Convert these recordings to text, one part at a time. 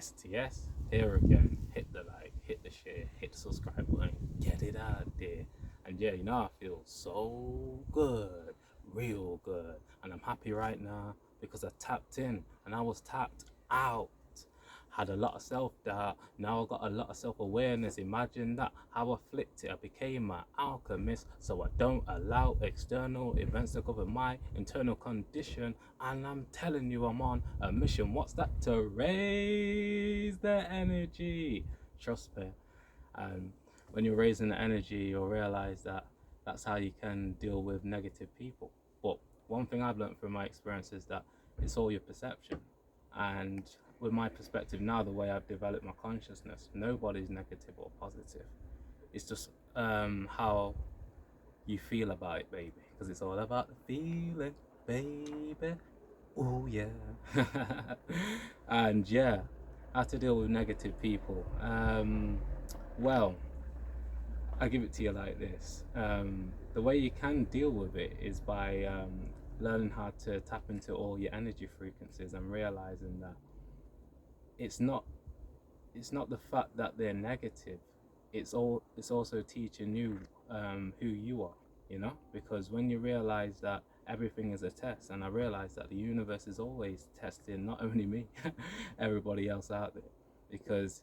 STS, here again. Hit the like, hit the share, hit the subscribe button, get it out there. And yeah, I feel so good, real good. And I'm happy right now because I tapped in and I was tapped out. Had a lot of self doubt, now I got a lot of self awareness. Imagine that, how I flipped it. I became an alchemist, so I don't allow external events to govern my internal condition. And I'm telling you, I'm on a mission. What's that? To raise the energy. Trust me. And when you're raising the energy, you'll realize that that's how you can deal with negative people. But one thing I've learned from my experience is that it's all your perception. And with my perspective now, the way I've developed my consciousness, nobody's negative or positive. It's just how you feel about it, baby. Because it's all about the feeling, baby. Oh, yeah. And yeah, how to deal with negative people. Well, I give it to you like this. The way you can deal with it is by learning how to tap into all your energy frequencies and realizing that it's not it's not the fact that they're negative. It's also teaching you who you are. Because when you realize that everything is a test, and I realize that the universe is always testing not only me, everybody else out there, because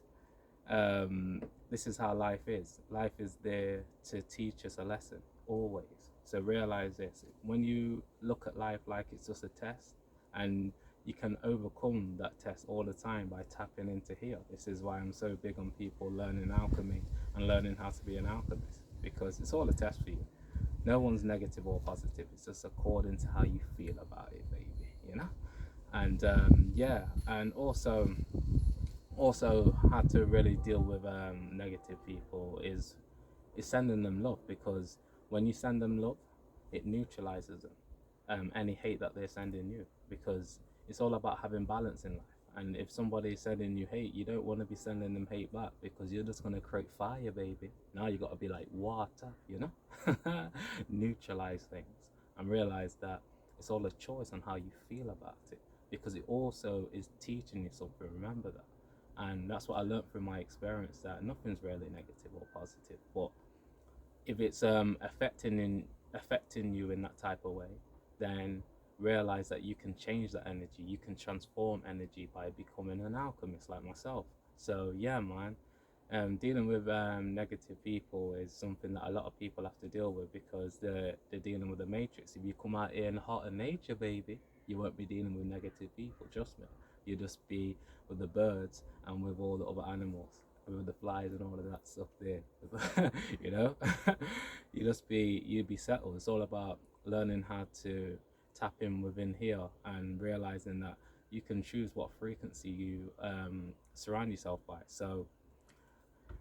this is how life is. Life is there to teach us a lesson, always. So realize this: when you look at life like it's just a test, and you can overcome that test all the time by tapping into here. This is why I'm so big on people learning alchemy and learning how to be an alchemist, because it's all a test for you. No one's negative or positive. It's just according to how you feel about it, baby. And yeah, and also how to really deal with negative people is sending them love, because when you send them love, it neutralizes them, any hate that they're sending you, because it's all about having balance in life. And if somebody's sending you hate, you don't want to be sending them hate back, because you're just going to create fire, baby. Now you got to be like water. Neutralize things and realize that it's all a choice on how you feel about it, because it also is teaching you something. Remember that. And that's what I learned from my experience, that nothing's really negative or positive. But if it's affecting you in that type of way, then realize that you can change that energy. You can transform energy by becoming an alchemist like myself. So yeah, man. Dealing with negative people is something that a lot of people have to deal with, because they're dealing with the matrix. If you come out here in the heart of nature, baby, you won't be dealing with negative people. Trust me. You'll just be with the birds and with all the other animals, with the flies and all of that stuff there. you know, you'd be settled. It's all about learning how to tap in within here and realizing that you can choose what frequency you surround yourself by. So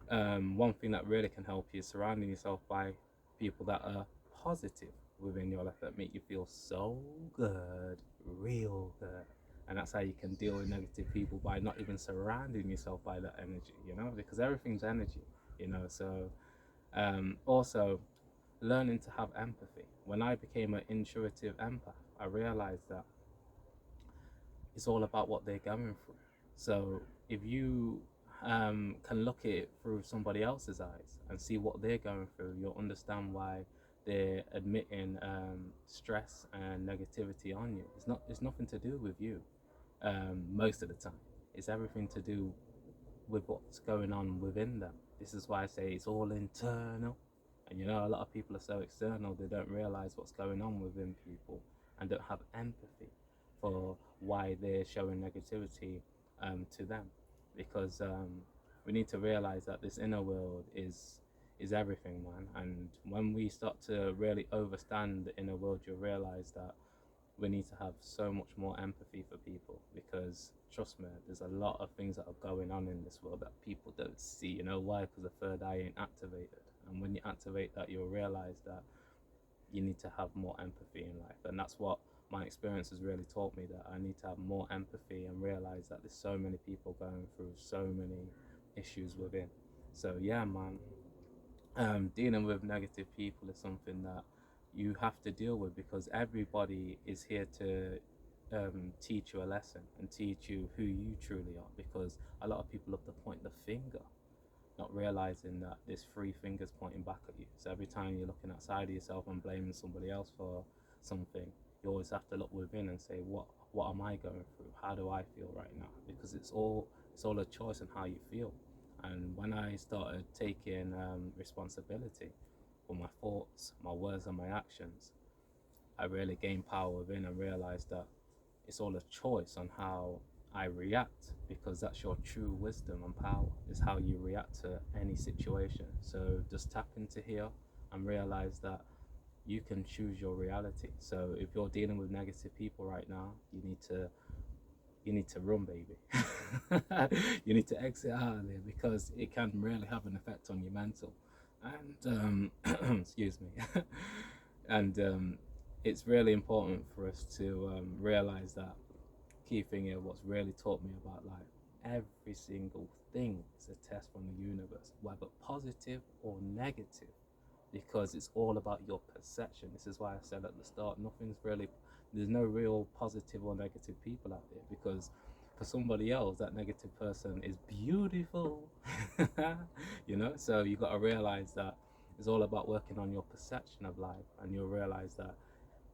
one thing that really can help you is surrounding yourself by people that are positive within your life, that make you feel so good, real good. And that's how you can deal with negative people, by not even surrounding yourself by that energy, because everything's energy. So also learning to have empathy. When I became an intuitive empath, I realized that it's all about what they're going through. So if you can look at it through somebody else's eyes and see what they're going through, you'll understand why they're admitting stress and negativity on you. It's nothing to do with you. Most of the time, it's everything to do with what's going on within them. This is why I say it's all internal. And a lot of people are so external, they don't realize what's going on within people and don't have empathy for why they're showing negativity to them. Because we need to realize that this inner world is everything, man. And when we start to really understand the inner world, you'll realize that we need to have so much more empathy for people, because trust me, there's a lot of things that are going on in this world that people don't see. You know why? Because the third eye ain't activated. And when you activate that, you'll realize that you need to have more empathy in life. And that's what my experience has really taught me, that I need to have more empathy and realize that there's so many people going through so many issues within. So yeah, man, dealing with negative people is something that you have to deal with, because everybody is here to teach you a lesson and teach you who you truly are, because a lot of people love to point the finger, not realizing that there's three fingers pointing back at you. So every time you're looking outside of yourself and blaming somebody else for something, you always have to look within and say, what am I going through? How do I feel right now? Because it's all a choice on how you feel. And when I started taking responsibility for my thoughts, my words, and my actions, I really gained power within and realized that it's all a choice on how I react, because that's your true wisdom and power, is how you react to any situation. So just tap into here and realize that you can choose your reality. So if you're dealing with negative people right now, you need to run, baby. You need to exit out of there, because it can really have an effect on your mental. And excuse me. And it's really important for us to realize that key thing here, what's really taught me about life, every single thing is a test from the universe, whether positive or negative, because it's all about your perception. This is why I said at the start, there's no real positive or negative people out there, because for somebody else, that negative person is beautiful. So you got to realize that it's all about working on your perception of life, and you'll realize that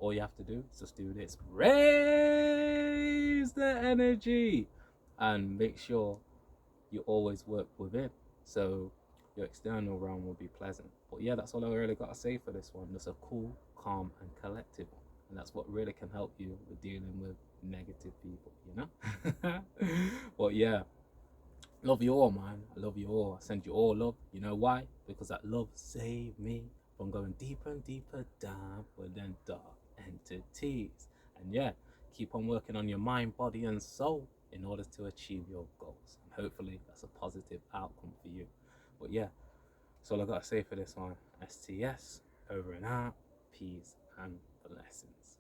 all you have to do is just do this: raise the energy, and make sure you always work within, so your external realm will be pleasant. But yeah, that's all I really got to say for this one. Just a cool, calm, and collective one, and that's what really can help you with dealing with negative people. But yeah, love you all, man. I love you all. I send you all love. You know why? Because that love saved me from going deeper and deeper down within dark entities. And yeah, keep on working on your mind, body, and soul in order to achieve your goals. And hopefully that's a positive outcome for you. But yeah, that's all I got to say for this one. STS, over and out. Peace and blessings.